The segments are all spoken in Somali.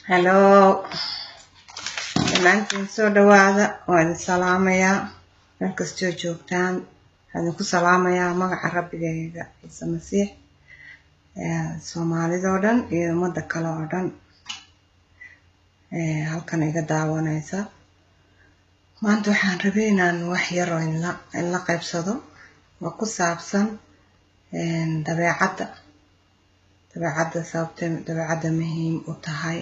Hello, dhammaantiin soo dhawaada. Waan salaamayaa meel kastoo joogtaan. Waxaan ku salaamayaa magaca Rabbigayga Ciise Masiix, Soomaalida oo dhan iyo ummadda kale oo dhan halkan iga daawanaysa. Maanta waxaan rabay inaan wax yar oo in la qaybsado oo ku saabsan dabeecadda sababtay dabeecadda muhiim u tahay.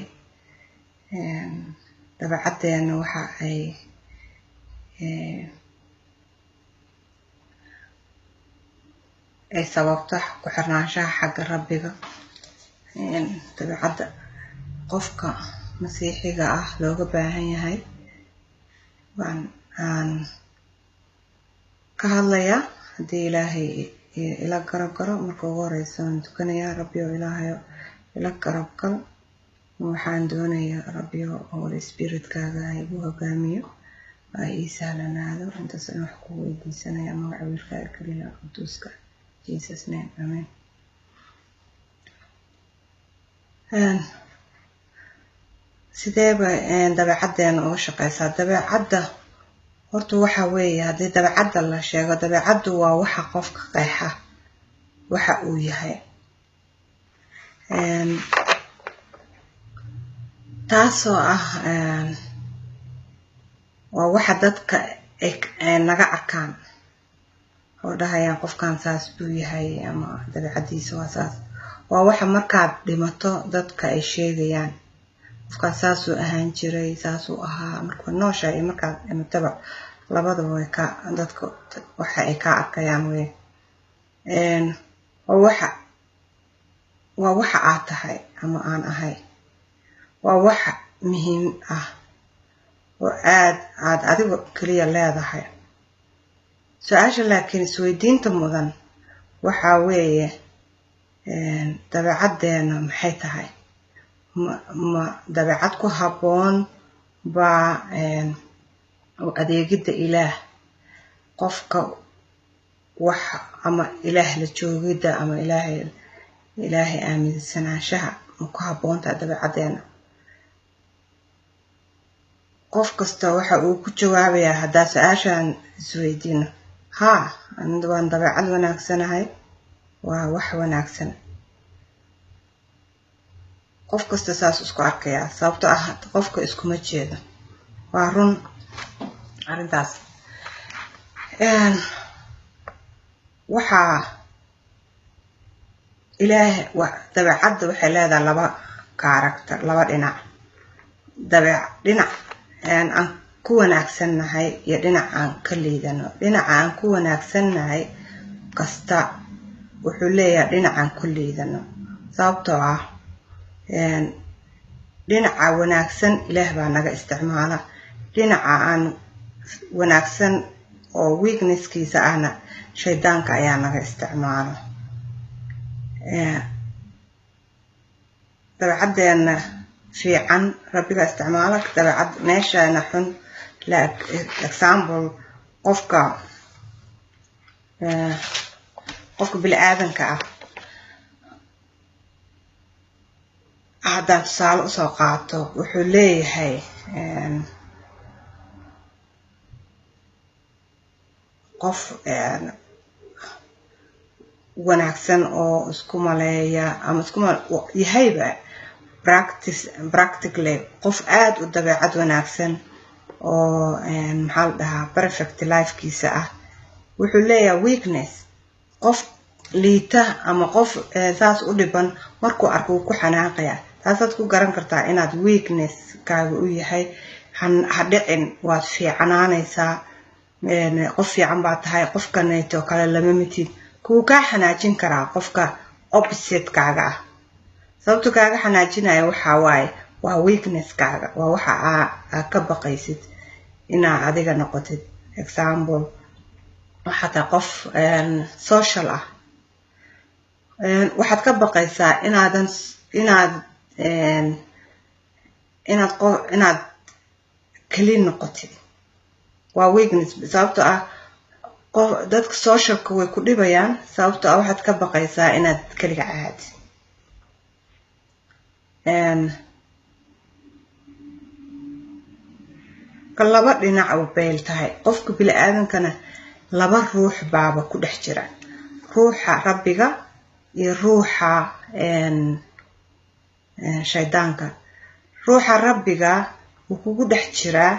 dabeecaddeena waxa ay sababto ku xirnaanshaha xagga Rabbiga. dabeecadda qofka masiixiga ah looga baahan yahay aan ka hadlayaa. haddii Ilaahay ila garab galo, marka ugu horeysa waan tukanayaa. Rabbi oo Ilaahayo ila garab gal. waxaan doonayaa Rabbi oo Holy Spirit-kaaga igu hogaamiyo ay ii sahlanaado. intaas aan wax ku weydiisanayaa magaca wiilkaaga kaliya quduuska Jesus name, amen. sideeba dabeecaddeena uga shaqeysaa? dabeecadda horta waxa weeye, haddii dabeecadda la sheego, dabeecaddu waa waxa qofka qeexa waxa uu yahay. taasoo ah waa waxa dadka naga arkaan oo dhahayaan qofkan saas buu yahay ama dabeecaddiisa waa saas. waa waxa markaad dhimato dadka ay sheegayaan qofkaas saasuu ahaan jiray, saasuu ahaa. marka noosha iyo markaad dhimataba labadaba way ka dadka waxa ay ka arkayaan way waa waxa aad tahay ama aan ahay. waa wax muhiim ah oo aad adiga kaliya leedahay. su-aasha laakiin isweydiinta mudan waxa weeye, dabeecaddeena maxay tahay? ma dabeecad ku habboon baa adeegidda Ilaah, qofka wax ama Ilaah la joogidda ama Ilaahay aaminsanaanshaha ma ku habboontaa dabeecaddeena? qof kasta waxa uu ku jawaabayaa haddaa su-aashaan isweydiino, haa, anigu waan dabeecad wanaagsanahay, waa wax wanaagsan. qof kasta saas isku arkayaa, sababtoo ah qofka iskuma jeedo. waa run arrintaas. waxaa dabeecadda waxay leedahay laba karakter, laba dhinac. dhinac aan ku wanaagsannahay iyo dhinac aan ka liidano. dhinaca aan ku wanaagsannahay kasta wuxuu leeyahay dhinacaan ku liidano, sababtoo ah dhinaca wanaagsan Ilaah baa naga isticmaala. dhinaca aan wanaagsan oo weaknesskiisa ahna shaydaanka ayaa naga isticmaala. dabeecaddeena fiican Rabbiga isticmaala. dabeecad meeshana xun, example qofka bini-aadanka ah haddaan tusaale usoo qaato, wuxuu leeyahay qof wanaagsan oo isku maleeya ama yahayba practically qof aad u dabeecad wanaagsan oo maxaa la dhahaa perfect lifekiisa ah, wuxuu leeyahay weakness. qof liita ama qof saas u dhiban markuu arko wuu ku xanaaqaya. taasaad ku garan kartaa inaad weaknesskaaga u yahay. ha dhicin, waad fiicanaanaysaa, qof fiican baa tahay. qofkaneeto kale lama mitid. kuu kaa xanaajin karaa qofka opposite-kaaga ah. sababta kaaga xanaajinaya waxaa waaye waa weaknesskaaga, waa waxa aad ka baqaysid inaad adiga noqotid. example waxaa tahay qof social ah, waxaad ka baqaysaa inaad keli noqotid. waa weakness, sababtoo ah dadka socialka way ku dhibayaan, sababtoo ah waxaad ka baqaysaa inaad keliga ahaatid. laba dhinac oo beel tahay qofka bil aadankana laba ruux baaba ku dhex jira ruuxa rabbiga iyo ruuxa shaydaanka ruuxa rabbiga uu kugu dhex jiraa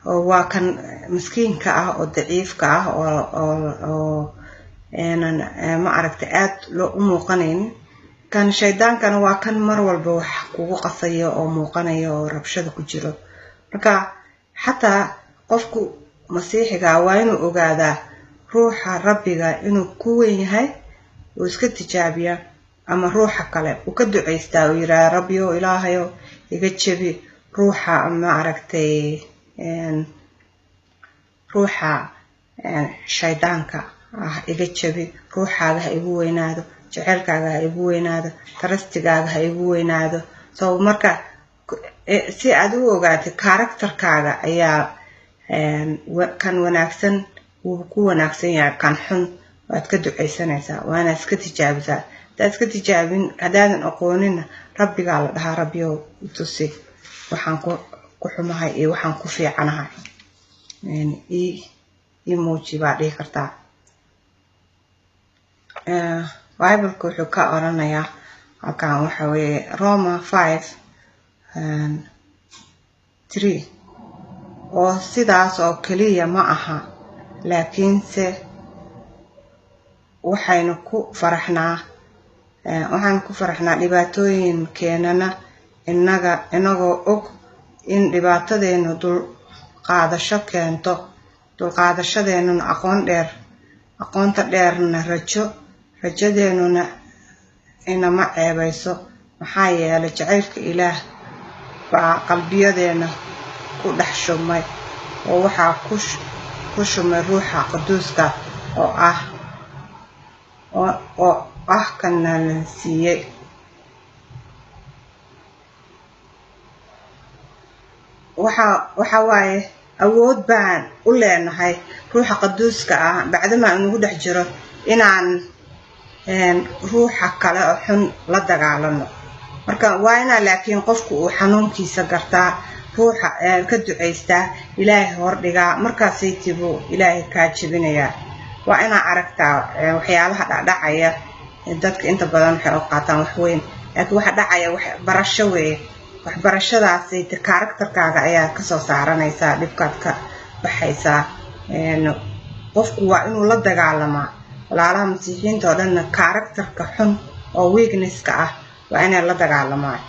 oo waa kan miskiinka ah oo daciifka ah oo ma aragtay aad loo u muuqanayn kan shaydaankana waa kan mar walba wax kugu qasayo oo muuqanayo oo rabshada ku jiro marka xataa qofku masiixiga waa inuu ogaadaa ruuxa rabbiga inuu ku weyn yahay oo iska tijaabiya ama ruuxa kale uu ka duceystaa oo yiraahdo rabbiyo ilaahayo iga jabi ruuxa ma aragtay ruuxa shaydaanka iga jabi ruuxaaga ha igu weynaado jaceelkaaga ha igu weynaado tarastigaaga ha igu weynaado soo marka si aad u ogaatay karakterkaaga ayaa kan wanaagsan uu ku wanaagsan yahay kan xun waad ka duceysanaysaa waana iska tijaabisaa hadaad iska tijaabin hadaadan aqoonina rabbigaa la dhahaa rabbiyow tusi waxaan ku xumahay iyo waxaan ku fiicanahay ii muuji baa dhihi kartaa Bible-ku wuxuu ka oranayaa halkan waxa weeye Roma 5:3 oo sidaas oo kaliya ma aha laakiinse waxaynu ku faraxnaa dhibaatooyinkeenana inagoo og in dhibaatadeenu dulqaadasho keento dulqaadashadeenuna aqoonta dheerna rajadeenuna inama ceebayso maxaa yeelay jacaylka ilaah baa qalbiyadeena ku dhex shumay oo waxaa ku shumay ruuxa quduuska oo ah kana la siiyay waxa waaye awood baan u leenahay ruuxa quduuska ah bacdama uu dhex jiro inaan ruuxa kale oo xun la dagaalano marka waa ina laakiin qofku uu xanuunkiisa gartaa ruuxa ka duceystaa ilaahay hordhiga markaasay tibo ilaahay ka jibinaya waa ina aragtaa waxyaalaha dhacaya dadka inta badan waxay u qaataan wax weyn laakiin waxa dhacaya wax barasho weey wax barashadaas ay karakterkaaga ayaa ka soo saaranaysa dhibkaad ka baxaysa qofku waa inuu la dagaalamaa walaalaha masiixiinta oo dhan karakterka xun oo weakness-ka ah waa inay la dagaalamaan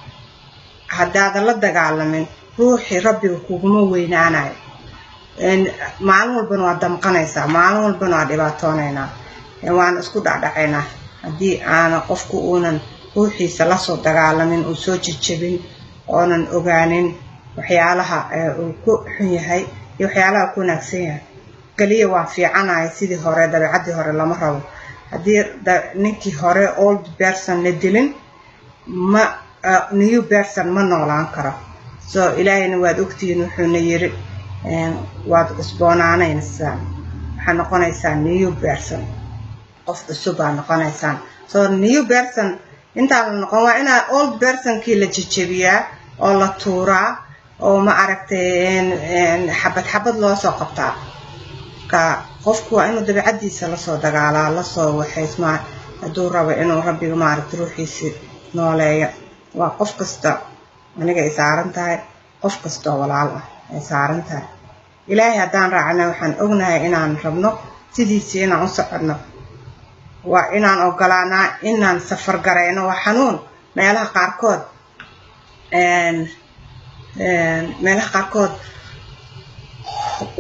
hadaadan la dagaalamin ruuxi rabbiga kuguma weynaanayo maalin walbana waa damqanaysaa maalin walbana waa dhibaatoonaynaa waan isku dhacdhacaynaa haddii aana qofku uunan ruuxiisa la soo dagaalamin uu soo jajabin oonan ogaanin waxyaalaha uu ku xun yahay iyo waxyaalaha ku wanaagsan yahay kaliya waa fiicanahay sidii hore dabeecadii hore lama rabo haddii ninkii hore old person la dilin ma new person ma noolaan karo soo ilaahayna waad ogtihiin wuxuuna yiri waad cusboonaanaysaa waxaa noqonaysaa new person qof cusub baa noqonaysaan soo new person intaan la noqon waa inaa old personkii la jajabiyaa oo la tuuraa oo ma aragtay xabad loo soo qabtaa ka qofku waa inuu dabeecadiisa la soo dagaalaa la soo waxaysmaa hadduu rabo inuu rabbiga ma aragtay ruuxiisa nooleeyo waa qof kasta aniga ay saaran tahay qof kasta walaal ah ay saaran tahay ilaahay haddaan raacna waxaan ognahay inaan rabno sidiisii inaan u soconno waa inaan ogolaanaa inaan safar garayno waa xanuun meelaha qaarkood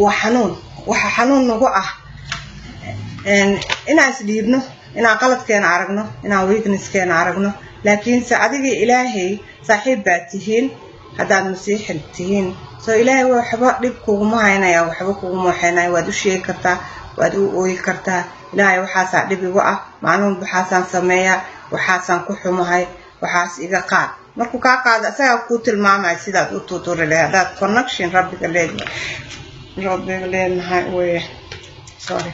waa xanuun waxa xanuun nagu ah inaan isdhiibno inaan qaladkeena aragno inaan weaknesskeena aragno laakiinse adiga ilaahay saaxiib baad tihiin haddaad masiixin tihiin soo ilaahay waxba dhib kuguma haynaya waxba kuguma waxaynaya waad u sheegi kartaa waad u ooyi kartaa ilaahay waxaasaa dhib igu ah maalin waxaasaan sameeyaa waxaasaan ku xumahay waxaas iga qaad markuu kaa qaado asagaa kuu tilmaamaya sidaad u tuuturi lahayd haddaad connection rabbiga leenahay weye sorry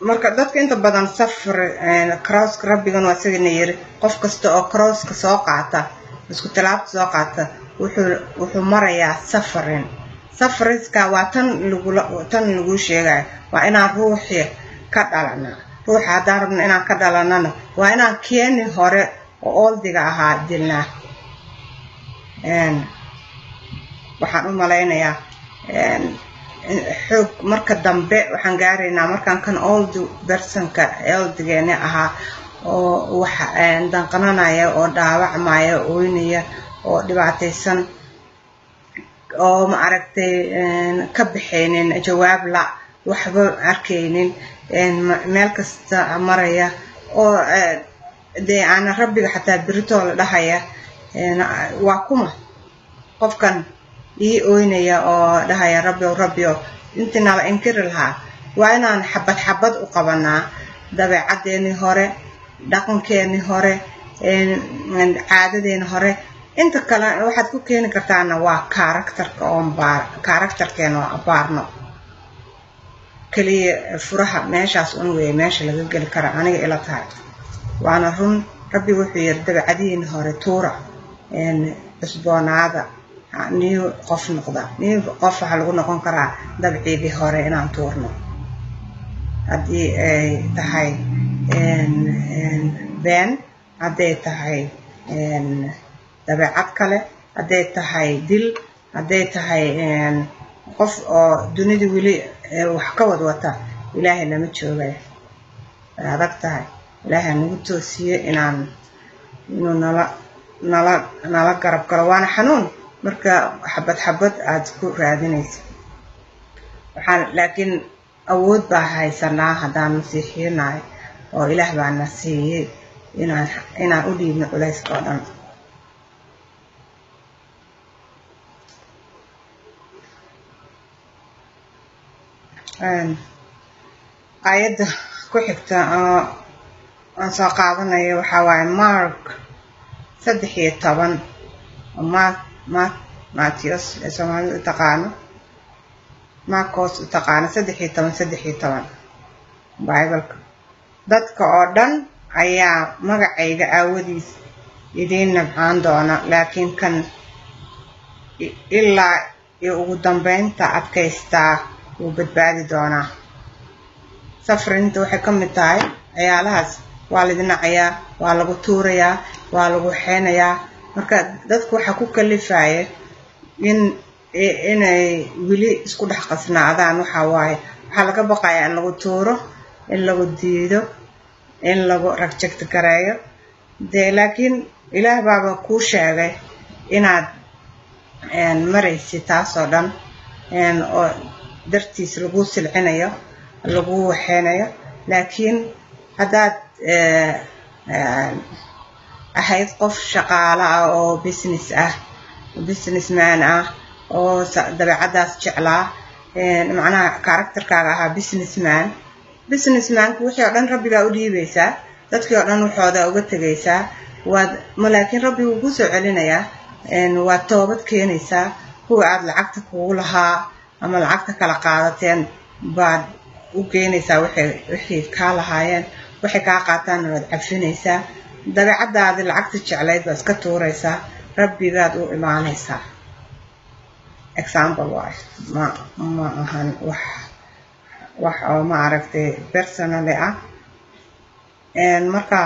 marka dadka inta badan safar crosska rabbigan waa isagana yiri qof kasta oo crosska soo qaata isku talaabta soo qaata wuxuu marayaa safariska waa tan lagu sheegay waa inaan ruuxi ka dhalana ruuxa haddaan rabno inaan ka dhalanana waa inaan keeni hore oo ooldiga ahaa dilnaa waxaan u malaynayaa xoog marka dambe waxaan gaaraynaa markaan kan old personka oldigeena ahaa oo wax danqananaya oo dhaawacmaya ooynaya oo dhibaataysan oo ma aragtay ka bixaynin jawaab la waxba arkaynin meel kasta maraya oo aan rabbiga xataa birito la dhahaya waa kuma qofkan ii ooynaya oo dhahaya rabbiyo intii nala inkiri lahaa waa inaan xabad u qabanaa dabeecadeennii hore dhaqankeennii hore caadadeennii hore inta kale waxaad ku keeni kartaana waa karakterkeena oo baarno kaliya furaha meeshaas un weeye meesha laga geli kara aniga ila tahay waana run rabbi wuxuu yiri dabeecadihiin hore tuura cusboonaada new qof noqda new qof waxa lagu noqon karaa dabciidii hore inaan tuurno haddii ay tahay been hadday tahay dabeecad kale hadday tahay dil hadday tahay qof oo dunida weli wax ka wadwata ilaahay lama joogay adag tahay ilaahay nagu toosiye inuu nala garab galo waana xanuun marka xabad aad ku raadinayso laakiin awood baa haysanaa haddaan masiixiyanahay oo ilaah baa na siiyey inaan u dhiibno culayska oo dhan ayadda ku xigta oo aan soo qaadanayo waxaa waaye Mark 13 Matthews Soomaalidu taqaano Marcos taqaano 13 Bible-ka dadka oo dhan ayaa magacayga aawadiis idiin nabcaan doona laakiin kan ilaa iyo ugu dambeynta adkaystaa wuu badbaadi doonaa safrinta waxay ka mid tahay ciyaalahaas waa la dhinacayaa waa lagu tuurayaa waa lagu xeenayaa marka dadku waxa ku kalifaya inay wili isku dhex qasnaadaan waxa waaye waxa laga baqayaa in lagu tuuro in lagu diido in lagu reject gareeyo laakiin ilaah baaba kuu sheegay inaad maraysi taasoo dhan oo dartiis lagu silcinayo lagu waxeenayo laakiin haddaad ahayd qof shaqaale ah oo businessman ah oo dabeecadaas jeclaa macnaha karakterkaaga ahaa businessmanku wixii oo dhan rabbigaa u dhiibaysaa dadkii oo dhan waxooda uga tegaysaa laakiin rabbi wuu ku soo celinayaa waad toobad keenaysaa kuwa aad lacagta kugu lahaa ama lacagta kala qaadateen baad u geynaysaa wixii kaa lahaayeen waxay kaa qaataan waad cafinaysaa dabeecadaadi lacagta jeclayd baad iska tuuraysaa rabbigaad u imaanaysaa example waay ma ahan wax oo ma aragtay personally ah marka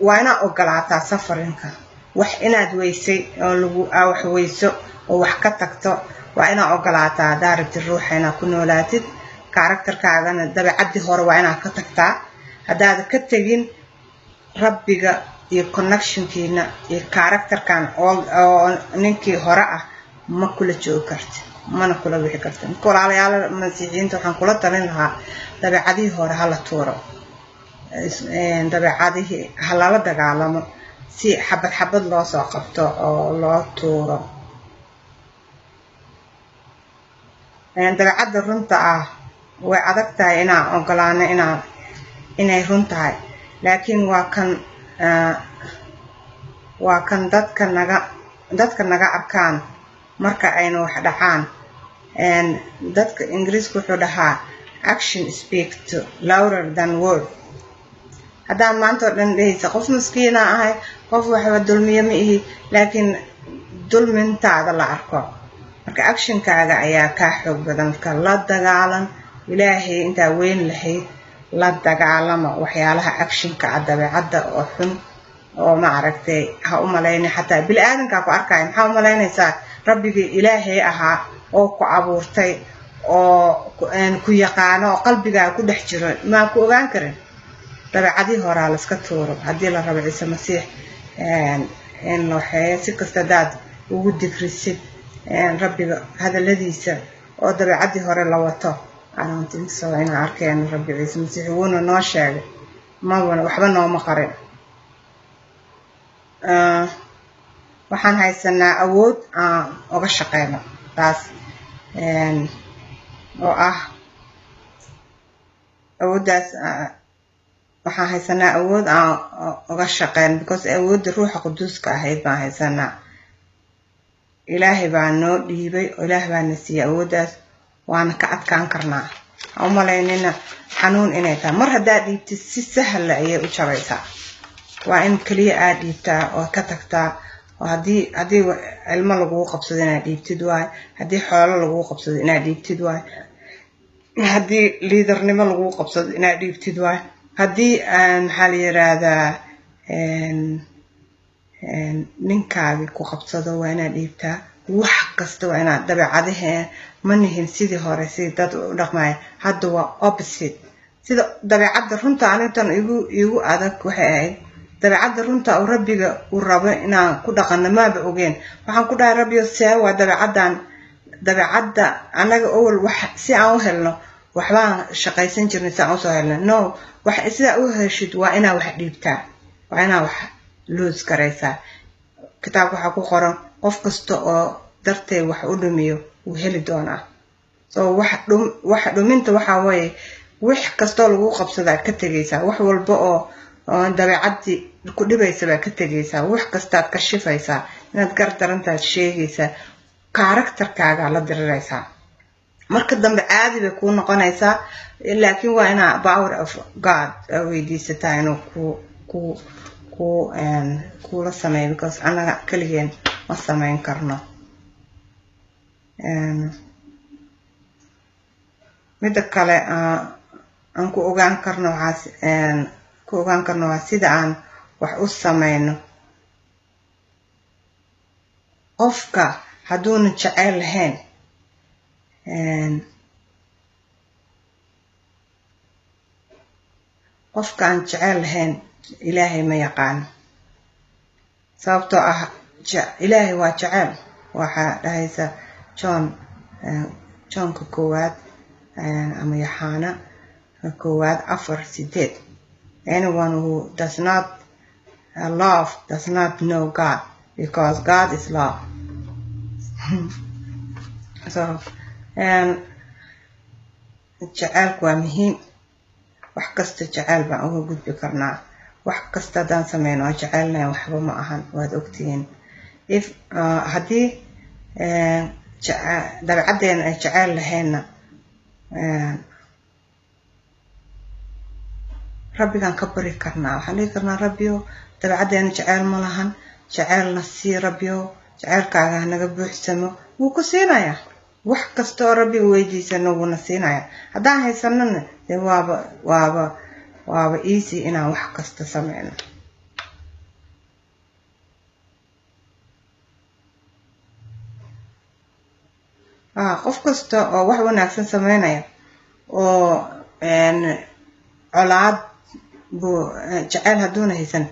waa inaad ogolaataa safarinka wax inaad weysay oo wax weyso oo wax ka tagto waa inaad ogolaataa daarati ruuxa inaad ku noolaatid karakterkaagana dabeecadii hore waa inaad ka tagtaa haddaad ka tagin rabbiga iyo connectionkiina iyo karakterkan oo ninkii hore ah ma kula joogi karti mana kula wixi karti walaalayaal masiixiyiinta waxaan kula talin lahaa dabeecadii hore hala tuuro dabeecadii halala dagaalamo si xabad loo soo qabto oo loo tuuro dabeecada runta ah way adag tahay inaan ogolaano inay run tahay laakiin waa kan dadka naga arkaan marka aynu wax dhacaan dadka ingiriisku wuxuu dhahaa action speak to louder than word haddaan maanta oo dhan dhehaysa qof miskiina ahay qof waxba dulmiye ma ihi laakiin dulmintaada la arko marka actionkaaga ayaa kaa xoog badan marka la dagaalan ilaahay intaa weyn lahayd la dagaalama waxyaalaha actionka dabeecadda oo xun oo ma aragtay ha u malaynay xataa bini'aadanka ku arkay maxaa u malaynaysaa rabbigii ilaahay ahaa oo ku abuurtay oo ku yaqaano oo qalbigaaga ku dhex jiro ma ku ogaan karin dabeecadii hore la iska tuuro haddii la rabo Ciise Masiix in waxay si kasta daad ugu digrisid rabbiga hadaladiisa oo dabeecadii hore la wato aan tinso in arkeen rabbi Ciise Masiix wuuna noo sheegay ma waxba nooma qarin waxaan haysanaa awood aan uga shaqeyno taas oo ah awooddaas waxaan haysanaa awood aan uga shaqeyn because awoodda ruuxa quduuska ahayd baan haysanaa ilaahay baa noo dhiibay oo ilaahay baa na siiyay awooddaas waana ka adkaan karnaa ha u malaynina xanuun inay tahay mar haddaad dhiibtid si sahla ayay u jabaysaa waa in kaliya aad dhiibtaa oo ka tagtaa oo haddii ilmo lagugu qabsado inaad dhiibtid waay haddii xoolo lagugu qabsado inaad dhiibtid waay haddii liidarnimo lagugu qabsado inaad dhiibtid waay haddii maxaa la yiraahdaa ninkaagi ku qabsado waa inaad dhiibtaa wax kasta waa inaad dabeecadaheen ma nihin sidii hore sidii dad u dhaqmaya hadda waa opposite sida dabeecadda runta anintan igu adag waxay ahayd dabeecadda runta oo rabbiga uu rabo inaan ku dhaqanno maaba ogeen waxaan ku dhahay rabbiyo see waa dabeecadda anaga awal wax si aan u helno waxbaan shaqaysan jirnay si aan usoo helno no wax sidaa u heshid waa inaa wax dhiibtaa waa inaa wax loos garaysaa kitaabka waxaa ku qoran qof kasta oo darteed wax u dhumiyo wuu heli doonaa so wax dhuminta waxaa weeye wax kastoo lagu qabsadaa ka tegaysaa wax walba oo dabeecadii ku dhibaysa baa ka tegaysaa wax kastaad ka shifaysaa inaad gardarantaad sheegaysaa karakterkaaga la diriraysaa marka dambe caadi bay kuu noqonaysaa laakiin waa inaa power of God weydiisataa inuu kula sameeyo because anaga kaligeen ma samayn karno midda kale aan ku ogaan karno waa sida aan wax u sameyno qofka hadduuna jecel lahayn qofka aan jecel lahayn ilaahay ma yaqaan sababtoo ah ilaahay waa jecel waxaa dhahaysa Johnka koowaad ama Yaxaana koowaad 4:8 anyone who does not love does not know God because God is love so jacaylku waa muhiim wax kasta jacayl baan uga gudbi karnaa wax kasta hadaan sameyno jacaylna waxba ma ahan waad ogtihiin haddii dabeecaddeena ay jacayl lahayna rabbigaan ka bari karnaa waxaan dhihi karnaa rabbiyo dabeecaddeena jacayl ma lahan jacaylna sii rabbiyo jacaylkaaga naga buuxsamo wuu ku siinayaa wax kasta oo rabbiga weydiisano wuuna siinayaa haddaan haysanana dee waaba easy inaan wax kasta sameyno qof kasta oo wax wanaagsan sameynaya oo colaad buu jacayl hadduuna haysan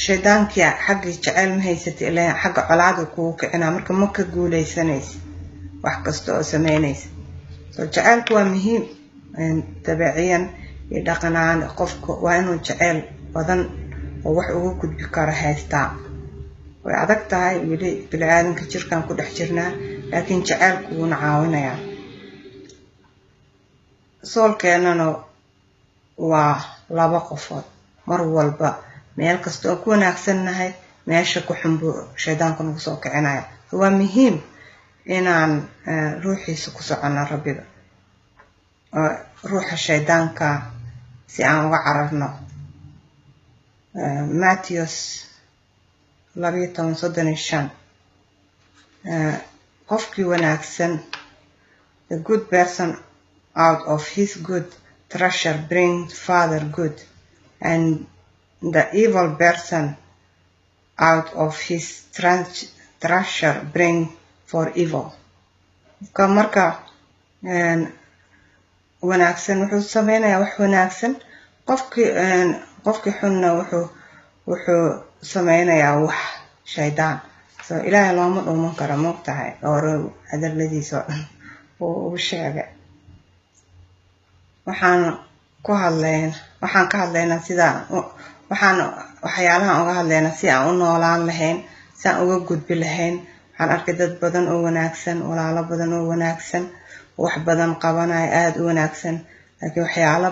shaydaankii xaggii jacayl ma haysatay ilaa xagga colaada kugu kicinaa marka ma ka guuleysanaysa wax kasta oo sameynaysa so jacaylku waa muhiim dabeeciyan iyo dhaqanaan qofka waa inuu jacayl badan oo wax uga gudbi karo haystaa way adag tahay weli bini'aadanka jirkaan ku dhex jirnaa laakiin jacaylku wuuna caawinayaa soolkeennana waa laba qofood mar walba meel kasta oo ku wanaagsannahay meesha ku xun buu shaydaanku nagu soo kicinaya waa muhiim inaan ruuxiisa ku socono rabbiga ruuxa shaydaanka si aan uga cararno Matthews 12:35 qofkii wanaagsan, the good person out of his good treasure brings further good, and the evil person out of his treasure bring for evil. marka wanaagsan wuxuu sameynayaa wax wanaagsan, qofkii xunna wuxuu sameynayaa wax shaydaan. so ilaahay looma dhuuman karo moogtahay oo hadaladiisa oo dhan uu sheegay. waxaan ka hadlaynaa sida waxyaalahan uga hadlaynaa si aan u noolaan lahayn, si aan uga gudbi lahayn. waxaan arkay dad badan oo wanaagsan, walaalo badan oo wanaagsan, wax badan qabanaya aad u wanaagsan, laakiin waxyaalo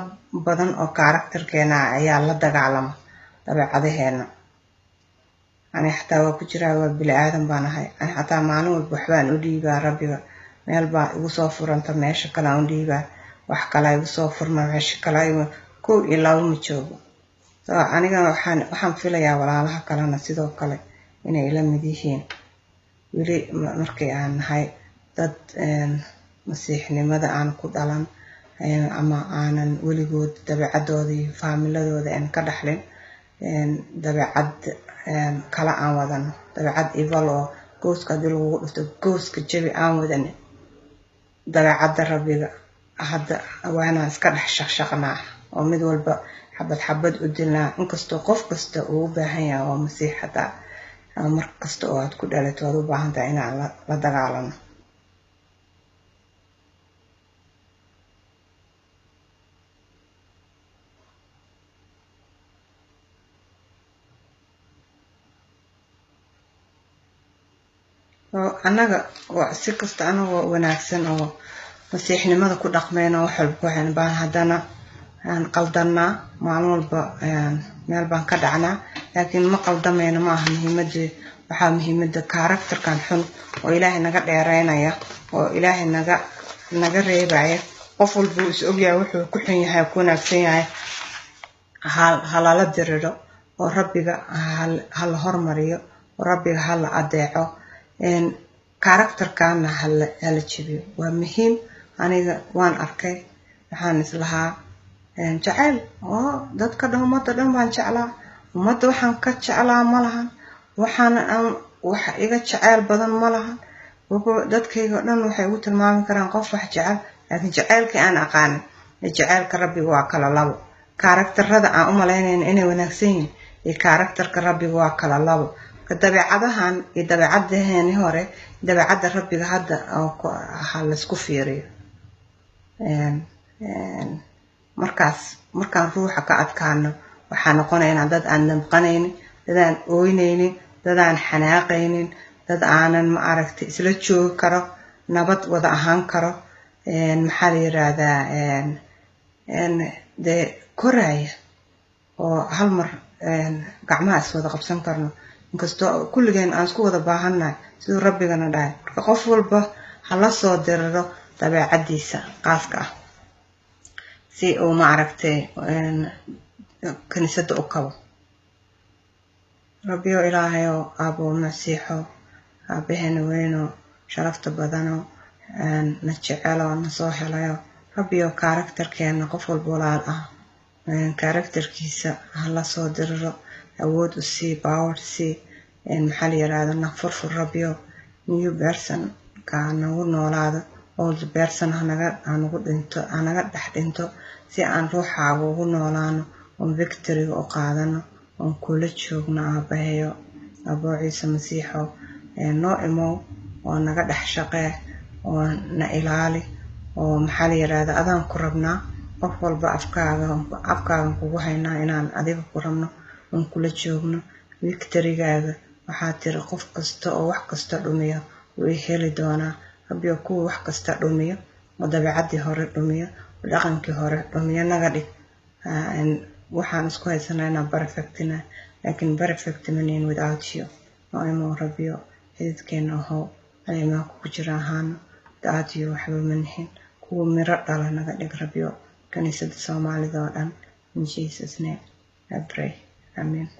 badan oo karakterkeena ayaa la dagaalama dabeecadaheena. ani xataa waa ku jiraa, waa bini aadan baan ahay. ani xataa maalin walba waxbaan u dhiibaa rabbiga. meel baa igu soo furanta, meesha kale aan u dhiibaa. wax kale igu soo furma, meesha kale kow iyo labo ma joogo. so aniga waxaan filayaa walaalaha kalena sidoo kale inay la mid yihiin. weli markay aan nahay dad masiixnimada aan ku dhalan ama aanan weligood dabeecadooda iyo faamiladooda aan ka dhaxlin dabeecad kala aan wadano, dabeecad evil oo gooska hadii lagu dhufto gooska jabi aan wadane. dabeecadda rabbiga hadda waana iska dhex shaqshaqnaa oo mid walba xabad u dilnaa, inkastoo qof kasta uu u baahan yahay oo masiixada mar kasta oo aad ku dhalato waad u baahan tahay inaan la dagaalano. annaga si kasta anagoo wanaagsan oo masiixnimada ku dhaqmayna wax walba waxaan baan haddana aan qaldanaa. maalin walba meel baan ka dhacnaa, laakiin ma qaldamayna. ma aha waxaa muhiimada karakterkan xun oo ilaahay naga dheereynaya, oo ilaahay naga reebaya. qof walba uu is ogyahay wuxuu ku xun yahay, ku wanaagsan yahay. halala diriro oo rabbiga hala hormariyo, oo rabbiga hala adeeco. karakterkana hala jabiyo. waa muhiim. aniga waan arkay, waxaan islahaa jacayl oo dadka dhan, ummadda dhan baan jeclaa. ummadda waxaan ka jeclaa ma lahan, wax iga jacayl badan ma lahan. dadkayga dhan waxay ugu tilmaami karaan qof wax jecel, laakiin jacaylkii aan aqaanin jacaylka rabbiga waa kala labo. karakterada aan u malaynayna inay wanaagsan yihiin iyo karakterka rabbiga waa kala labo. dabeecadahan iyo dabeecadaheeni hore, dabeecadda rabbiga hadda ha laysku fiiriyo. markaan ruuxa ka adkaano waxaa noqonaynaa dad aan damqanaynin, dad aan ooynaynin, dad aan xanaaqaynin, dad aanan ma aragtay isla joogi karo, nabad wada ahaan karo. maxaa la yiraahdaa dee koraya oo hal mar gacmaha is wada qabsan karno, inkastoo kulligeen aan isku wada baahannahay siduu rabbigana dhahay. marka qof walba hala soo diriro dabeecadiisa qaaska ah si uu ma aragtay kaniisada u kabo. rabbiyo ilaahayo aabo masiixo, aabaheena weyno sharafta badano na jecelo na soo helayo. rabbiyo karakterkeena qof walba walaal ah karakterkiisa hala soo diriro, awood u sii, power sii. maxaa la yiraahdaa na furfur rabbiyo. new person ka nagu noolaado, old person hanaga dhinto, hanaga dhex dhinto, si aan ruuxaaga ugu noolaano, oon victory u qaadano, oon kula joogno aabaheyo. abo ciise masiixo noo imow oo naga dhex shaqee, oo na ilaali. oo maxaa la yiraahdaa adaan ku rabnaa. qof walba afkaagan kugu haynaa inaan adiga ku rabno, oon kula joogno. victorygaaga waxaa tiri qof kasta oo wax kasta dhumiyo way heli doonaa. rabbiyo kuwa wax kasta dhumiyo, oo dabeecadii hore dhumiyo, oo dhaqankii hore dhumiyo naga dhig. waxaan isku haysanaynaa perfectina, laakiin perfect maniin without you. noo imow rabbiyo, xididkeena ahow, alimaa kugu jira ahaano. without you waxba manihin. kuwa miro dhala naga dhig rabbiyo, kaniisada soomaalida oo dhan. in Jesus name I pray. آمين.